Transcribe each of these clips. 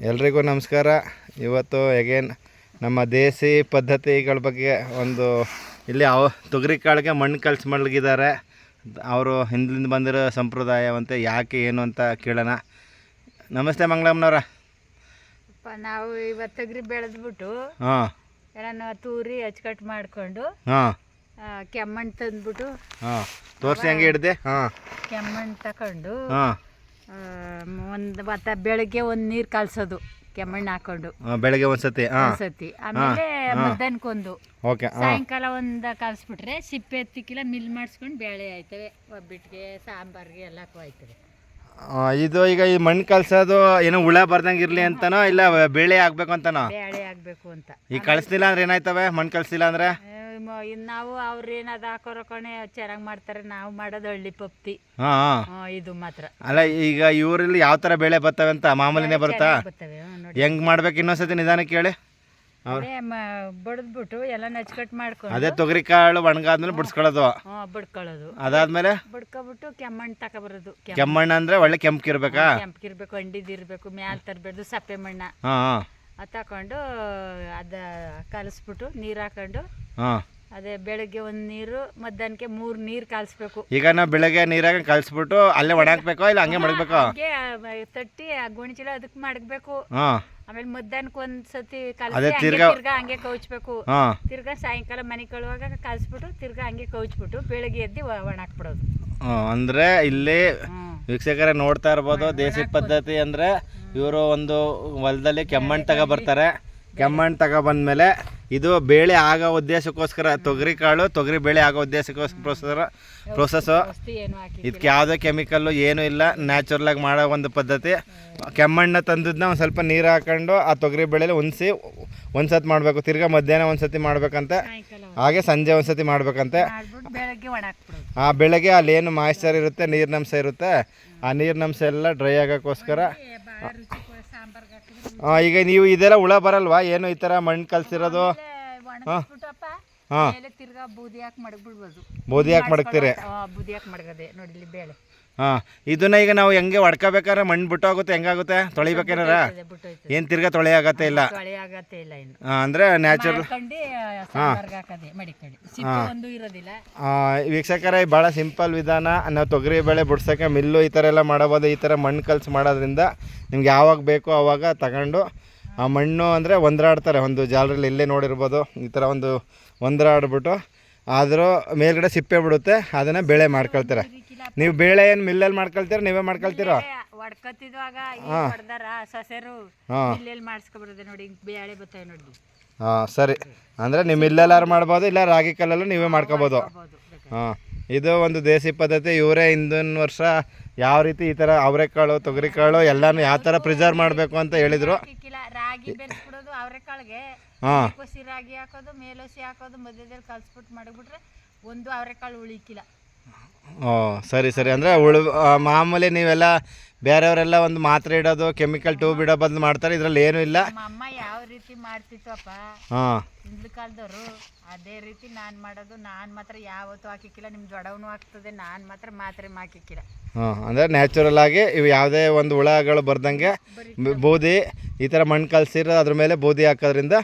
ಎಲ್ರಿಗೂ ನಮಸ್ಕಾರ. ಇವತ್ತು ಅಗೇನ್ ನಮ್ಮ ದೇಸಿ ಪದ್ಧತಿಗಳ ಬಗ್ಗೆ ಒಂದು ಇಲ್ಲಿ ತೊಗರಿ ಕಾಳಿಗೆ ಮಣ್ಣು ಕಲಸಿ ಮಲಗಿದ್ದಾರೆ. ಅವರು ಹಿಂದಿಂದ ಬಂದಿರೋ ಸಂಪ್ರದಾಯವಂತೆ ಯಾಕೆ ಏನು ಅಂತ ಕೇಳೋಣ. ನಮಸ್ತೆ ಮಂಗಳಮ್ಮನವ್ರ. ನಾವು ಇವತ್ತು ತೊಗರಿ ಬೆಳೆದ್ಬಿಟ್ಟು ಎಲ್ಲ ತೂರಿ ಅಚ್ಚುಕಟ್ಟು ಮಾಡಿಕೊಂಡು ಕೆಮ್ಮಣ್ಣು ತಂದ್ಬಿಟ್ಟು ತೋರಿಸಿ ಹಂಗೆ ಹಿಡ್ದೆ. ಕೆಮ್ಮಣ್ಣು ತಗೊಂಡು ಒಂದು ಮತ್ತು ಬೆಳಗ್ಗೆ ಒಂದು ನೀರು ಕಲಸೋದು ಕೆಮ್ಮಣ್ಣು ಹಾಕೊಂಡು ಬೆಳಗ್ಗೆ ಒಂದ್ಸತಿ ಆಮೇಲೆ ಮಧ್ಯಾಹ್ನಕ್ಕೊಂದು ಸಾಯಂಕಾಲ ಒಂದು ಕಲಸ್ಬಿಟ್ರೆ ಸಿಪ್ಪೆ ಎತ್ತಿಕ್ಕಿಲ್ಲ ಮಿಲ್ ಮಾಡಿಸ್ಕೊಂಡು ಬೇಳೆ ಆಯ್ತವೆ. ಒಬ್ಬಿಟ್ಟಿಗೆ ಸಾಂಬಾರಿಗೆ ಎಲ್ಲಕ್ಕೂ ಆಯ್ತವೆ. ಇದು ಈಗ ಈ ಮಣ್ಣು ಕಲ್ಸೋದು ಏನೋ ಹುಳ ಬರ್ದಂಗೆ ಇರಲಿ ಅಂತನೋ ಇಲ್ಲ ಬೇಳೆ ಆಗಬೇಕು ಅಂತನೋ? ಬೇಳೆ ಆಗಬೇಕು ಅಂತ. ಈಗ ಕಳಿಸ್ಲಿಲ್ಲ ಅಂದ್ರೆ ಏನಾಯ್ತವೆ? ಮಣ್ಣು ಕಲಿಸಿಲ್ಲ ಅಂದ್ರೆ ನಾವು ಅವ್ರು ಏನಾದ ಹಾಕೋರ ಕಣೆ ಚೆನ್ನಾಗಿ ಮಾಡ್ತಾರೆ. ನಾವು ಮಾಡೋದು ಹಳ್ಳಿ ಪಪ್ತಿ ಇದು ಮಾತ್ರ ಅಲ್ಲ. ಈಗ ಇವರಲ್ಲಿ ಯಾವ ಥರ ಬೆಳೆ ಬರ್ತವೆ ಅಂತ ಮಾಮೂಲಿನೇ ಬರುತ್ತಾ? ಹೆಂಗ್ ಮಾಡ್ಬೇಕು ಇನ್ನೊಂದ್ಸತಿ ನಿಧಾನಕ್ಕೆ ಹೇಳಿ. ಬಡ್ದ್ಬಿಟ್ಟು ಎಲ್ಲ ನಚ್ಕಟ್ ಮಾಡ್ಕೊಂಡು ಅದೇ ತೊಗರಿ ಕಾಳು ಒಣಗಾದ್ಮೇಲೆ ಬಿಡ್ಸ್ಕೊಳ್ಳೋದು. ಬಡ್ಕೊಳ್ಳೋದು. ಅದಾದ್ಮೇಲೆ ಬಡ್ಕೊಬಿಟ್ಟು ಕೆಮ್ಮಣ್ಣು ತಗೊಬರೋದು. ಕೆಮ್ಮಣ್ಣು ಅಂದ್ರೆ ಒಳ್ಳೆ ಕೆಂಪ್ಕಿರ್ಬೇಕಾ? ಕೆಂಪ್ಕಿರ್ಬೇಕು, ಅಂಡಿದಿರ್ಬೇಕು, ಮ್ಯಾಲ್ ತರಬೇಡ್ದು ಸಪ್ಪೆ ಮಣ್ಣ ಅದು ತಕೊಂಡು ಅದ ಕಲಸ್ಬಿಟ್ಟು ನೀರು ಹಾಕೊಂಡು ಅದೇ ಬೆಳಗ್ಗೆ ಒಂದು ನೀರು ಮಧ್ಯಾಹ್ನಕ್ಕೆ 3 ನೀರು ಕಲಸ್ಬೇಕು. ಈಗ ನಾವು ಬೆಳಗ್ಗೆ ನೀರಾಗ ಕಲಸ್ಬಿಟ್ಟು ಅಲ್ಲೇ ಒಣಾಕ್ಬೇಕೋ ಇಲ್ಲ ಹಂಗೆ ಮಡಗಬೇಕು? ತಟ್ಟಿ ಗೋಣಿಚೀಲ ಅದಕ್ಕೆ ಮಡಗಬೇಕು. ಆಮೇಲೆ ಮಧ್ಯಾಹ್ನಕ್ಕೆ ಒಂದ್ಸತಿ ಅದೇ ಕಲಸಿ ತಿರ್ಗಾ ಹಂಗೆ ಕೌಚ್ಬೇಕು. ತಿರ್ಗಾ ಸಾಯಂಕಾಲ ಮನೆ ಕಳುವಾಗ ಕಲಸ್ಬಿಟ್ಟು ತಿರ್ಗಾ ಹಂಗೆ ಕೌಚ್ಬಿಟ್ಟು ಬೆಳಗ್ಗೆ ಎದ್ದು ಒಣಾಕ್ಬಿಡೋದು. ಅಂದ್ರೆ ಇಲ್ಲಿ ವೀಕ್ಷಕರೇ ನೋಡ್ತಾ ಇರ್ಬೋದು, ದೇಸಿ ಪದ್ಧತಿ ಅಂದ್ರೆ ಇವರು ಒಂದು ಹೊಲದಲ್ಲಿ ಕೆಮ್ಮಣ್ಣು ತಗೊಬರ್ತಾರೆ. ಕೆಮ್ಮಣ್ಣು ತಗೊಬಂದ್ಮೇಲೆ ಇದು ಬೇಳೆ ಆಗೋ ಉದ್ದೇಶಕ್ಕೋಸ್ಕರ ತೊಗರಿ ಕಾಳು ತೊಗರಿ ಬೇಳೆ ಆಗೋ ಉದ್ದೇಶಕ್ಕೋಸ್ಕರ ಪ್ರೊಸೆಸ್ಸು. ಇದಕ್ಕೆ ಯಾವುದೇ ಕೆಮಿಕಲ್ಲು ಏನೂ ಇಲ್ಲ, ನ್ಯಾಚುರಲಾಗಿ ಮಾಡೋ ಒಂದು ಪದ್ಧತಿ. ಕೆಮ್ಮಣ್ಣು ತಂದದನ್ನ ಒಂದು ಸ್ವಲ್ಪ ನೀರು ಹಾಕೊಂಡು ಆ ತೊಗರಿ ಬೇಳೆಲಿ ಉಣಿಸಿ ಒಂದ್ಸತಿ ಮಾಡಬೇಕು. ತಿರ್ಗಾ ಮಧ್ಯಾಹ್ನ ಒಂದ್ಸತಿ ಮಾಡ್ಬೇಕಂತೆ, ಹಾಗೆ ಸಂಜೆ ಒಂದ್ಸತಿ ಮಾಡ್ಬೇಕಂತೆ. ಬೆಳಗ್ಗೆ ಅಲ್ಲೇನು ಮಾಯಿಶ್ಚರ್ ಇರುತ್ತೆ, ನೀರಿನಂಶ ಇರುತ್ತೆ, ಆ ನೀರಿನಂಶ ಎಲ್ಲ ಡ್ರೈ ಆಗೋಕ್ಕೋಸ್ಕರ. ಈಗ ನೀವು ಇದೆಲ್ಲ ಹುಳ ಬರಲ್ವಾ ಏನು ಈ ಥರ ಮಣ್ಣು ಕಲ್ಸಿರೋದು? ಬೂದಿ ಹಾಕಿ ಮಡಗ್ತೀರಿ? ಇದನ್ನ ಈಗ ನಾವು ಹೆಂಗೆ ಹೊಡ್ಕೋಬೇಕಾದ್ರೆ ಮಣ್ಣು ಬಿಟ್ಟು ಹೋಗುತ್ತೆ, ಹೆಂಗಾಗುತ್ತೆ? ತೊಳಿಬೇಕೇನಾರ ಏನು ತಿರ್ಗಾ ತೊಳೆ ಆಗತ್ತೆ ಇಲ್ಲ? ಅಂದರೆ ನ್ಯಾಚುರಲ್. ವೀಕ್ಷಕರೇ ಭಾಳ ಸಿಂಪಲ್ ವಿಧಾನ. ನಾವು ತೊಗರಿ ಬೇಳೆ ಬಿಡ್ಸೋಕ್ಕೆ ಮಿಲ್ಲು ಈ ಥರ ಎಲ್ಲ ಮಾಡಬೋದು. ಈ ಥರ ಮಣ್ಣು ಕಲಸಿ ಮಾಡೋದ್ರಿಂದ ನಿಮ್ಗೆ ಯಾವಾಗ ಬೇಕೋ ಆವಾಗ ತಗೊಂಡು ಆ ಮಣ್ಣು ಅಂದರೆ ಒಂದ್ರಾಡ್ತಾರೆ. ಒಂದು ಜಾಲರಲ್ಲಿ ಇಲ್ಲೇ ನೋಡಿರ್ಬೋದು, ಈ ಥರ ಒಂದು ಒಂದ್ರಾಡ್ಬಿಟ್ಟು ಅದ್ರ ಮೇಲ್ಗಡೆ ಸಿಪ್ಪೆ ಬಿಡುತ್ತೆ, ಅದನ್ನು ಬೇಳೆ ಮಾಡ್ಕೊಳ್ತಾರೆ. ನೀವು ಬೇಳೆ ಏನು ಮಿಲ್ಲಲ್ಲಿ ಮಾಡ್ಕೊಳ್ತೀರ, ನೀವೇ ಮಾಡ್ಕೊಳ್ತೀರೋ? ಸರಿ. ಅಂದರೆ ನೀವು ಮಿಲ್ಲೆಲ್ಲಾರು ಮಾಡ್ಬೋದು, ಇಲ್ಲ ರಾಗಿ ಕಲ್ಲಲ್ಲೂ ನೀವೇ ಮಾಡ್ಕೋಬೋದು. ಇದು ಒಂದು ದೇಸಿ ಪದ್ಧತಿ. ಇವರೇ ಹಿಂದಿನ ವರ್ಷ ಯಾವ ರೀತಿ ಈ ಥರ ಅವರೆಕಾಳು ತೊಗರಿಕಾಳು ಎಲ್ಲಾನು ಯಾವ ಥರ ಪ್ರಿಸರ್ವ್ ಮಾಡಬೇಕು ಅಂತ ಹೇಳಿದರು. ರಾಗಿ ಬೆರೆಸ್ಬಿಡೋದು ಅವರೆಕಾಳಿಗೆ, ರಾಗಿ ಹಾಕೋದು, ಮೇಲೋಸಿ ಹಾಕೋದು, ಮಧ್ಯದಲ್ಲಿ ಕಲ್ಸ್ಬಿಟ್ಟು ಮಾಡಿಬಿಟ್ರೆ ಒಂದು ಅವರೆಕಾಳು ಉಳಿಕಿಲ್ಲ. ಸರಿ ಸರಿ. ಅಂದರೆ ಮಾಮೂಲಿ ನೀವೆಲ್ಲ ಬೇರೆಯವರೆಲ್ಲ ಒಂದು ಮಾತ್ರೆ ಇಡೋದು, ಕೆಮಿಕಲ್ ಟ್ಯೂಬ್ ಇಡೋ ಬದಲು ಮಾಡ್ತಾರೆ, ಇದರಲ್ಲಿ ಏನೂ ಇಲ್ಲ. ಅಮ್ಮ ಯಾವ ರೀತಿ ಮಾಡ್ತಿತ್ತಪ್ಪ ಹಿಂದಿನ ಕಾಲದವರು, ಅದೇ ರೀತಿ ನಾನು ಮಾಡೋದು. ನಾನು ಮಾತ್ರ ಯಾವತ್ತೂ ಹಾಕಿಕ್ಕಿಲ್ಲ. ನಿಮ್ಮ ಜೊಡವನು ಆಗ್ತದೆ, ನಾನು ಮಾತ್ರ ಮಾತ್ರೆ ಹಾಕಿಕ್ಕಿಲ್ಲ. ಅಂದರೆ ನ್ಯಾಚುರಲ್ ಆಗಿ ಇವು ಯಾವುದೇ ಒಂದು ಹುಳಗಳು ಬರ್ದಂಗೆ ಬೂದಿ ಈ ಥರ ಮಣ್ಣು ಕಲಸಿರೋ ಅದ್ರ ಮೇಲೆ ಬೂದಿ ಹಾಕೋದ್ರಿಂದ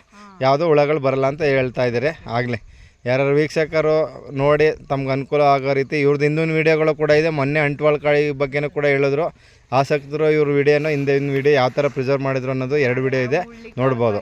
ಯಾವುದೋ ಹುಳಗಳು ಬರಲ್ಲ ಅಂತ ಹೇಳ್ತಾ ಇದ್ದಾರೆ. ಆಗಲಿ ಯಾರು ವೀಕ್ಷಕರು ನೋಡಿ ತಮ್ಗೆ ಅನುಕೂಲ ಆಗೋ ರೀತಿ ಇವ್ರದ್ದು ಹಿಂದಿನ ವೀಡಿಯೋಗಳು ಕೂಡ ಇದೆ. ಮೊನ್ನೆ ಅಂಟ್ವಾಳ ಕಾಳಿ ಬಗ್ಗೆನೂ ಕೂಡ ಹೇಳಿದ್ರು. ಆಸಕ್ತರು ಇವ್ರ ವಿಡಿಯೋನ ಹಿಂದಿನ ವೀಡಿಯೋ ಯಾವ ಥರ ಪ್ರಿಸರ್ವ್ ಮಾಡಿದ್ರು ಅನ್ನೋದು 2 ವಿಡಿಯೋ ಇದೆ, ನೋಡ್ಬೋದು.